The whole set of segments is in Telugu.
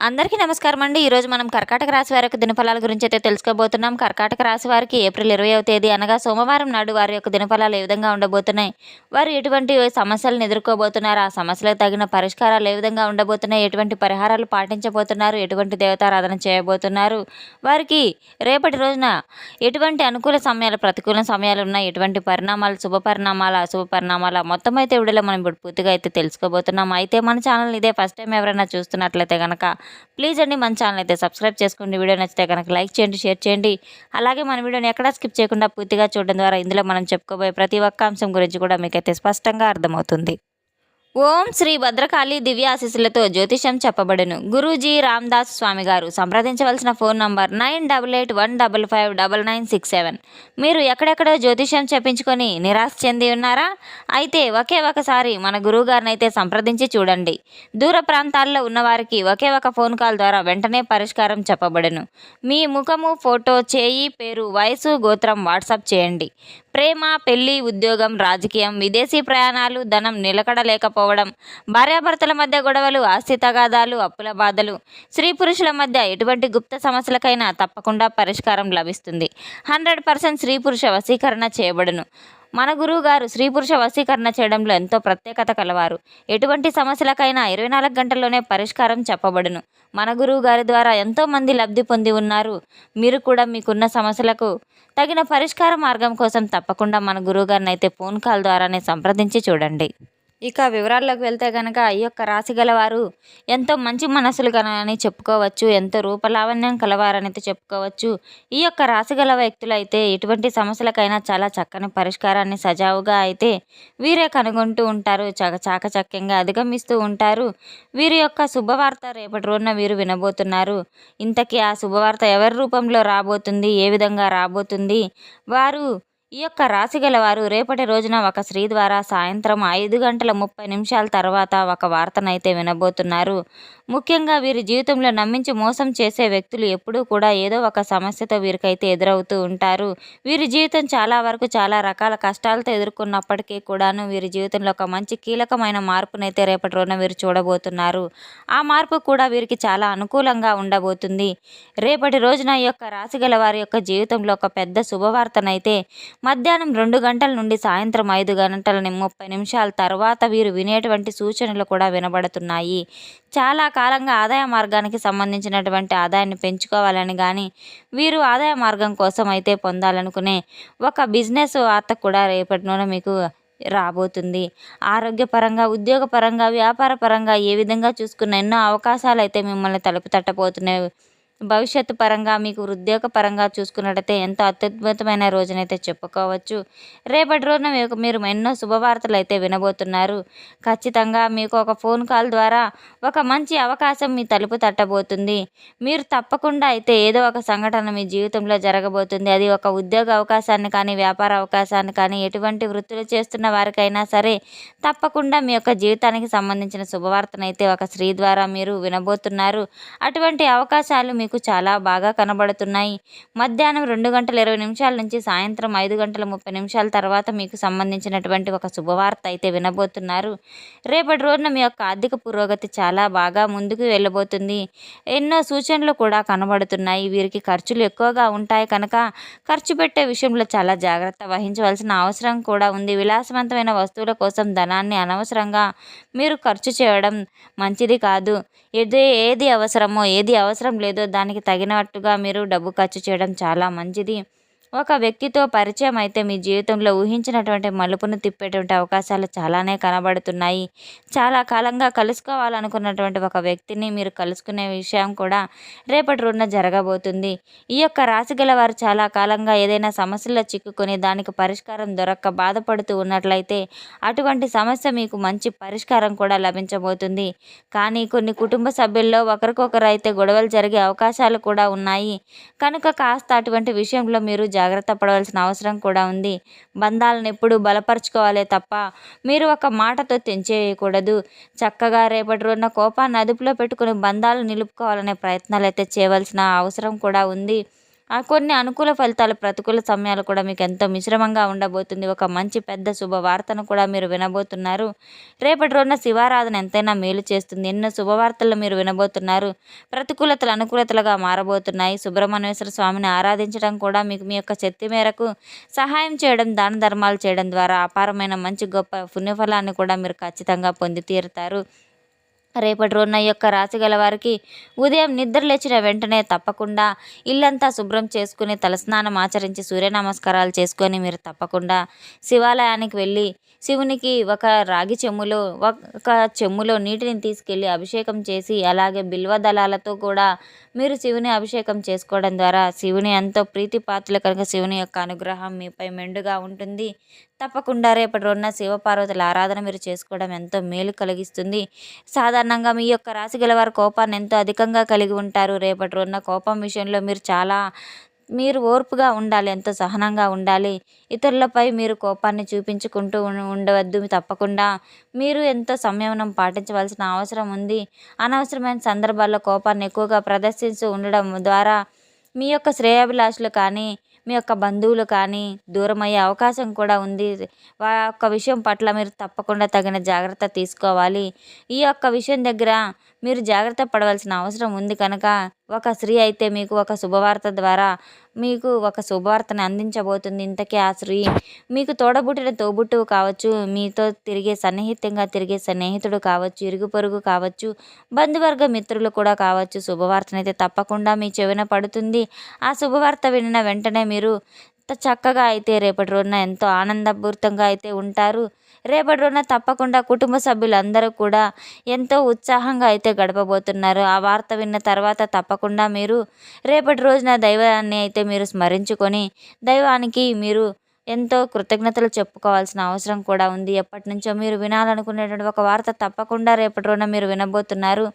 అందరికీ నమస్కారం అండి. ఈరోజు మనం కర్కాటక రాశి వారి యొక్క దినఫలాల గురించి అయితే తెలుసుకోబోతున్నాం. కర్కాటక రాశి వారికి ఏప్రిల్ 20వ తేదీ అనగా సోమవారం నాడు వారి యొక్క దినఫలాలు ఏ విధంగా ఉండబోతున్నాయి, వారు ఎటువంటి సమస్యలను ఎదుర్కోబోతున్నారు, ఆ సమస్యలకు తగిన పరిష్కారాలు ఏ విధంగా ఉండబోతున్నాయి, ఎటువంటి పరిహారాలు పాటించబోతున్నారు, ఎటువంటి దేవతారాధన చేయబోతున్నారు, వారికి రేపటి రోజున ఎటువంటి అనుకూల సమయాలు ప్రతికూల సమయాలు ఉన్నాయి, ఎటువంటి పరిణామాలు శుభ పరిణామాల అశుభ పరిణామాల మొత్తం అయితే వీడియోలో మనం ఇప్పుడు పూర్తిగా అయితే తెలుసుకోబోతున్నాం. అయితే మన ఛానల్ ఇదే ఫస్ట్ టైం ఎవరైనా చూస్తున్నట్లయితే కనుక ప్లీజ్ అండి మన ఛానల్ అయితే సబ్స్క్రైబ్ చేసుకోండి. వీడియో నచ్చితే కనుక లైక్ చేయండి, షేర్ చేయండి. అలాగే మన వీడియోని ఎక్కడా స్కిప్ చేయకుండా పూర్తిగా చూడడం ద్వారా ఇందులో మనం చెప్పుకోబోయే ప్రతి ఒక్క అంశం గురించి కూడా మీకైతే స్పష్టంగా అర్థమవుతుంది. ఓం శ్రీ భద్రకాళి దివ్య ఆశీస్సులతో జ్యోతిషం చెప్పబడును. గురూజీ రామ్దాస్ స్వామి గారు. సంప్రదించవలసిన ఫోన్ నంబర్ 9881559967. మీరు ఎక్కడెక్కడో జ్యోతిషం చెప్పించుకొని నిరాశ చెంది ఉన్నారా? అయితే ఒకే ఒకసారి మన గురువు గారిని అయితే సంప్రదించి చూడండి. దూర ప్రాంతాల్లో ఉన్నవారికి ఒకే ఒక ఫోన్ కాల్ ద్వారా వెంటనే పరిష్కారం చెప్పబడును. మీ ముఖము, ఫోటో, చేయి, పేరు, వయసు, గోత్రం వాట్సాప్ చేయండి. ప్రేమ, పెళ్లి, ఉద్యోగం, రాజకీయం, విదేశీ ప్రయాణాలు, ధనం నిలకడ లేకపోవడం, భార్యాభర్తల మధ్య గొడవలు, ఆస్తి తగాదాలు, అప్పుల బాధలు, స్త్రీ పురుషుల మధ్య ఎటువంటి గుప్త సమస్యలకైనా తప్పకుండా పరిష్కారం లభిస్తుంది. 100% స్త్రీ పురుష వశీకరణ చేయబడును. మన గురువు గారు స్త్రీ పురుష వశీకరణ చేయడంలో ఎంతో ప్రత్యేకత కలవారు. ఎటువంటి సమస్యలకైనా 24 గంటల్లోనే పరిష్కారం చెప్పబడును. మన గురువు గారి ద్వారా ఎంతోమంది లబ్ధి పొంది ఉన్నారు. మీరు కూడా మీకున్న సమస్యలకు తగిన పరిష్కార మార్గం కోసం తప్పకుండా మన గురువు గారిని అయితే ఫోన్ కాల్ ద్వారానే సంప్రదించి చూడండి. ఇక వివరాల్లోకి వెళ్తే కనుక ఈ యొక్క రాశి గలవారు ఎంతో మంచి మనసులు అని చెప్పుకోవచ్చు. ఎంతో రూపలావణ్యం కలవారని అయితే చెప్పుకోవచ్చు. ఈ యొక్క రాశి గల వ్యక్తులు అయితే ఎటువంటి సమస్యలకైనా చాలా చక్కని పరిష్కారాన్ని సజావుగా అయితే వీరే కనుగొంటూ ఉంటారు. చాకచక్యంగా అధిగమిస్తూ ఉంటారు. వీరి యొక్క శుభవార్త రేపటి రోజున వీరు వినబోతున్నారు. ఇంతకీ ఆ శుభవార్త ఎవరి రూపంలో రాబోతుంది, ఏ విధంగా రాబోతుంది, వారు ఈ యొక్క రాశి గలవారు రేపటి రోజున ఒక స్త్రీ ద్వారా సాయంత్రం 5:30 తర్వాత ఒక వార్తనైతే వినబోతున్నారు. ముఖ్యంగా వీరి జీవితంలో నమ్మించి మోసం చేసే వ్యక్తులు ఎప్పుడూ కూడా ఏదో ఒక సమస్యతో వీరికైతే ఎదురవుతూ ఉంటారు. వీరి జీవితం చాలా వరకు చాలా రకాల కష్టాలతో ఎదుర్కొన్నప్పటికీ కూడాను వీరి జీవితంలో ఒక మంచి కీలకమైన మార్పునైతే రేపటి రోజున వీరు చూడబోతున్నారు. ఆ మార్పు కూడా వీరికి చాలా అనుకూలంగా ఉండబోతుంది. రేపటి రోజున ఈ యొక్క రాశి గల వారి యొక్క జీవితంలో ఒక పెద్ద శుభవార్తనైతే మధ్యాహ్నం 2 గంటల నుండి సాయంత్రం 5:30 తర్వాత వీరు వినేటువంటి సూచనలు కూడా వినబడుతున్నాయి. చాలా కాలంగా ఆదాయ మార్గానికి సంబంధించినటువంటి ఆదాయాన్ని పెంచుకోవాలని కానీ వీరు ఆదాయ మార్గం కోసం అయితే పొందాలనుకునే ఒక బిజినెస్ వార్త కూడా రేపటిలోనే మీకు రాబోతుంది. ఆరోగ్యపరంగా, ఉద్యోగపరంగా, వ్యాపార పరంగా ఏ విధంగా చూసుకున్న ఎన్నో అవకాశాలు అయితే మిమ్మల్ని తలుపు తట్టబోతున్నాయి. భవిష్యత్తు పరంగా మీకు ఉద్యోగ పరంగా చూసుకున్నట్టయితే ఎంతో అత్యద్భుతమైన రోజునైతే చెప్పుకోవచ్చు. రేపటి రోజున మీరు ఎన్నో శుభవార్తలు అయితే వినబోతున్నారు. ఖచ్చితంగా మీకు ఒక ఫోన్ కాల్ ద్వారా ఒక మంచి అవకాశం మీ తలుపు తట్టబోతుంది. మీరు తప్పకుండా అయితే ఏదో ఒక సంఘటన మీ జీవితంలో జరగబోతుంది. అది ఒక ఉద్యోగ అవకాశాన్ని కానీ, వ్యాపార అవకాశాన్ని కానీ, ఎటువంటి వృత్తులు చేస్తున్న వారికైనా సరే తప్పకుండా మీ యొక్క జీవితానికి సంబంధించిన శుభవార్తనైతే ఒక స్త్రీ ద్వారా మీరు వినబోతున్నారు. అటువంటి అవకాశాలు మీకు చాలా బాగా కనబడుతున్నాయి. మధ్యాహ్నం 2:20 నుంచి సాయంత్రం 5:30 తర్వాత మీకు సంబంధించినటువంటి ఒక శుభవార్త అయితే వినబోతున్నారు. రేపటి రోజున మీ యొక్క ఆర్థిక పురోగతి చాలా బాగా ముందుకు వెళ్ళబోతుంది. ఎన్నో సూచనలు కూడా కనబడుతున్నాయి. వీరికి ఖర్చులు ఎక్కువగా ఉంటాయి కనుక ఖర్చు పెట్టే విషయంలో చాలా జాగ్రత్త వహించవలసిన అవసరం కూడా ఉంది. విలాసవంతమైన వస్తువుల కోసం ధనాన్ని అనవసరంగా మీరు ఖర్చు చేయడం మంచిది కాదు. ఏది అవసరమో, ఏది అవసరం లేదో దానికి తగినట్టుగా మీరు డబ్బు ఖర్చు చేయడం చాలా మంచిది. ఒక వ్యక్తితో పరిచయం అయితే మీ జీవితంలో ఊహించినటువంటి మలుపును తిప్పేటువంటి అవకాశాలు చాలానే కనబడుతున్నాయి. చాలా కాలంగా కలుసుకోవాలనుకున్నటువంటి ఒక వ్యక్తిని మీరు కలుసుకునే విషయం కూడా రేపటి రోజున జరగబోతుంది. ఈ యొక్క రాశి గల వారు చాలా కాలంగా ఏదైనా సమస్యలో చిక్కుకొని దానికి పరిష్కారం దొరక్క బాధపడుతూ ఉన్నట్లయితే అటువంటి సమస్య మీకు మంచి పరిష్కారం కూడా లభించబోతుంది. కానీ కొన్ని కుటుంబ సభ్యుల్లో ఒకరికొకరు అయితే గొడవలు జరిగే అవకాశాలు కూడా ఉన్నాయి. కనుక కాస్త అటువంటి విషయంలో మీరు జాగ్రత్త పడవలసిన అవసరం కూడా ఉంది. బంధాలను ఎప్పుడు బలపరుచుకోవాలే తప్ప మీరు ఒక మాటతో తెంచేయకూడదు. చక్కగా రేపటి రోజున కోపాన్ని అదుపులో పెట్టుకుని బంధాలు నిలుపుకోవాలనే ప్రయత్నాలు అయితే చేయవలసిన అవసరం కూడా ఉంది. కొన్ని అనుకూల ఫలితాలు, ప్రతికూల సమయాలు కూడా మీకు ఎంతో మిశ్రమంగా ఉండబోతుంది. ఒక మంచి పెద్ద శుభవార్తను కూడా మీరు వినబోతున్నారు. రేపటి రోజున శివారాధన ఎంతైనా మేలు చేస్తుంది. ఎన్నో శుభవార్తలు మీరు వినబోతున్నారు. ప్రతికూలతలు అనుకూలతలుగా మారబోతున్నాయి. సుబ్రహ్మణ్యేశ్వర స్వామిని ఆరాధించడం కూడా మీకు మీ యొక్క శక్తి మేరకు సహాయం చేయడం, దాన ధర్మాలు చేయడం ద్వారా అపారమైన మంచి గొప్ప పుణ్యఫలాన్ని కూడా మీరు ఖచ్చితంగా పొంది తీరుతారు. రేపటి రోజున ఈ యొక్క రాశి గల వారికి ఉదయం నిద్ర లేచిన వెంటనే తప్పకుండా ఇల్లంతా శుభ్రం చేసుకుని తలస్నానం ఆచరించి సూర్య నమస్కారాలు చేసుకొని మీరు తప్పకుండా శివాలయానికి వెళ్ళి శివునికి ఒక రాగి చెమ్ములో ఒక చెమ్ములో నీటిని తీసుకెళ్ళి అభిషేకం చేసి, అలాగే బిల్వ దళాలతో కూడా మీరు శివుని అభిషేకం చేసుకోవడం ద్వారా శివుని ఎంతో ప్రీతిపాత్రలు కనుక శివుని యొక్క అనుగ్రహం మీపై మెండుగా ఉంటుంది. తప్పకుండా రేపటి రోజున శివపార్వతుల ఆరాధన మీరు చేసుకోవడం ఎంతో మేలు కలిగిస్తుంది. సాధారణంగా మీ యొక్క రాశి గల వారు కోపాన్ని ఎంతో అధికంగా కలిగి ఉంటారు. రేపటి రోజున కోపం విషయంలో మీరు ఓర్పుగా ఉండాలి, ఎంతో సహనంగా ఉండాలి. ఇతరులపై మీరు కోపాన్ని చూపించుకుంటూ ఉండవద్దు. తప్పకుండా మీరు ఎంతో సంయమనం పాటించవలసిన అవసరం ఉంది. అనవసరమైన సందర్భాల్లో కోపాన్ని ఎక్కువగా ప్రదర్శిస్తూ ఉండడం ద్వారా మీ యొక్క శ్రేయాభిలాషులు కానీ, మీ యొక్క బంధువులు కానీ దూరమయ్యే అవకాశం కూడా ఉంది. యొక్క విషయం పట్ల మీరు తప్పకుండా తగిన జాగ్రత్త తీసుకోవాలి. ఈ యొక్క విషయం దగ్గర మీరు జాగ్రత్త పడవలసిన అవసరం ఉంది కనుక, ఒక స్త్రీ అయితే మీకు ఒక శుభవార్త ద్వారా మీకు ఒక శుభవార్తను అందించబోతుంది. ఇంతకీ ఆ స్త్రీ మీకు తోడబుట్టిన తోబుట్టువు కావచ్చు, మీతో సన్నిహితంగా తిరిగే స్నేహితుడు కావచ్చు, ఇరుగు పొరుగు కావచ్చు, బంధువర్గ మిత్రులు కూడా కావచ్చు. శుభవార్తనైతే తప్పకుండా మీ చెవిన పడుతుంది. ఆ శుభవార్త విన్న వెంటనే మీరు చక్కగా అయితే రేపటి రోజున ఎంతో ఆనందపూరితంగా అయితే ఉంటారు. రేపటి రోజున తప్పకుండా కుటుంబ సభ్యులందరూ కూడా ఎంతో ఉత్సాహంగా అయితే గడపబోతున్నారు. ఆ వార్త విన్న తర్వాత తప్పకుండా మీరు రేపటి రోజున దైవాన్ని అయితే మీరు స్మరించుకొని దైవానికి మీరు ఎంతో కృతజ్ఞతలు చెప్పుకోవాల్సిన అవసరం కూడా ఉంది. ఎప్పటినుంచో మీరు వినాలనుకునేటువంటి ఒక వార్త తప్పకుండా రేపటి రోజున మీరు వినబోతున్నారు.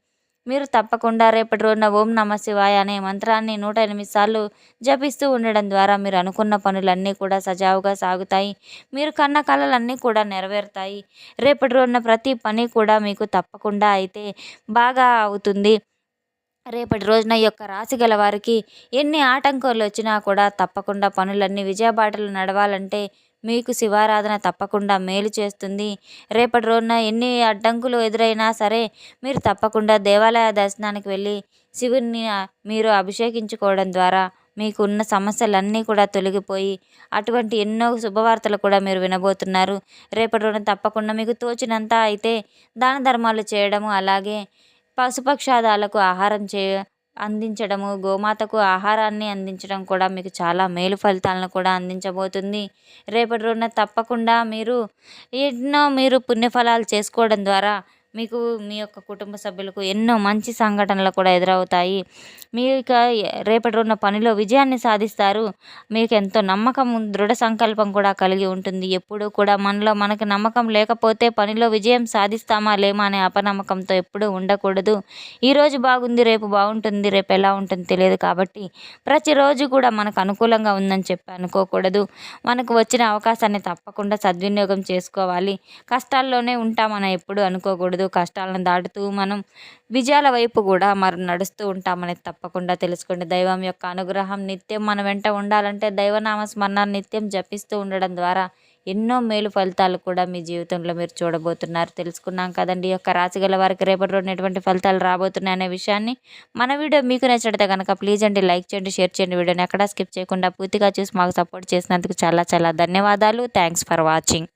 మీరు తప్పకుండా రేపటి రోజున ఓం నమ శివాయ అనే మంత్రాన్ని 108 సార్లు జపిస్తూ ఉండడం ద్వారా మీరు అనుకున్న పనులన్నీ కూడా సజావుగా సాగుతాయి. మీరు కన్న కలలన్నీ కూడా నెరవేరుతాయి. రేపటి రోజున ప్రతి పని కూడా మీకు తప్పకుండా అయితే బాగా అవుతుంది. రేపటి రోజున ఈ యొక్క రాశి గల వారికి ఎన్ని ఆటంకాలు వచ్చినా కూడా తప్పకుండా పనులన్నీ విజయబాటలు నడవాలంటే మీకు శివారాధన తప్పకుండా మేలు చేస్తుంది. రేపటి రోజున ఎన్ని అడ్డంకులు ఎదురైనా సరే మీరు తప్పకుండా దేవాలయ దర్శనానికి వెళ్ళి శివుని మీరు అభిషేకించుకోవడం ద్వారా మీకు ఉన్న సమస్యలన్నీ కూడా తొలగిపోయి అటువంటి ఎన్నో శుభవార్తలు కూడా మీరు వినబోతున్నారు. రేపటి రోజున తప్పకుండా మీకు తోచినంత అయితే దాన ధర్మాలు చేయడము, అలాగే పశుపక్షాదాలకు ఆహారం అందించడము, గోమాతకు ఆహారాన్ని అందించడం కూడా మీకు చాలా మేలు ఫలితాలను కూడా అందించబోతుంది. రేపటి రోజున తప్పకుండా మీరు పుణ్యఫలాలు చేసుకోవడం ద్వారా మీకు మీ యొక్క కుటుంబ సభ్యులకు ఎన్నో మంచి సంఘటనలు కూడా ఎదురవుతాయి. ఇక రేపటి రోజున పనిలో విజయాన్ని సాధిస్తారు. మీకు ఎంతో నమ్మకం, దృఢ సంకల్పం కూడా కలిగి ఉంటుంది. ఎప్పుడూ కూడా మనకి నమ్మకం లేకపోతే పనిలో విజయం సాధిస్తామా లేమా అనే అపనమ్మకంతో ఎప్పుడూ ఉండకూడదు. ఈరోజు బాగుంది, రేపు బాగుంటుంది, రేపు ఎలా ఉంటుంది తెలియదు. కాబట్టి ప్రతిరోజు కూడా మనకు అనుకూలంగా ఉందని చెప్పి అనుకోకూడదు. మనకు వచ్చిన అవకాశాన్ని తప్పకుండా సద్వినియోగం చేసుకోవాలి. కష్టాల్లోనే ఉంటామని ఎప్పుడు అనుకోకూడదు. కష్టాలను దాటుతూ మనం విజయాల వైపు కూడా నడుస్తూ ఉంటామనేది తప్పకుండా తెలుసుకోండి. దైవం యొక్క అనుగ్రహం నిత్యం మన వెంట ఉండాలంటే దైవనామ స్మరణ నిత్యం జపిస్తూ ఉండడం ద్వారా ఎన్నో మేలు ఫలితాలు కూడా మీ జీవితంలో మీరు చూడబోతున్నారు. తెలుసుకున్నాం కదండి. ఈ యొక్క రాశి గల వారికి రేపటి రోజున ఎటువంటి ఫలితాలు రాబోతున్నాయి అనే విషయాన్ని. మన వీడియో మీకు నచ్చితే కనుక ప్లీజ్ అండి లైక్ చేయండి, షేర్ చేయండి. వీడియోని ఎక్కడా స్కిప్ చేయకుండా పూర్తిగా చూసి మాకు సపోర్ట్ చేసినందుకు చాలా చాలా ధన్యవాదాలు. Thanks for watching.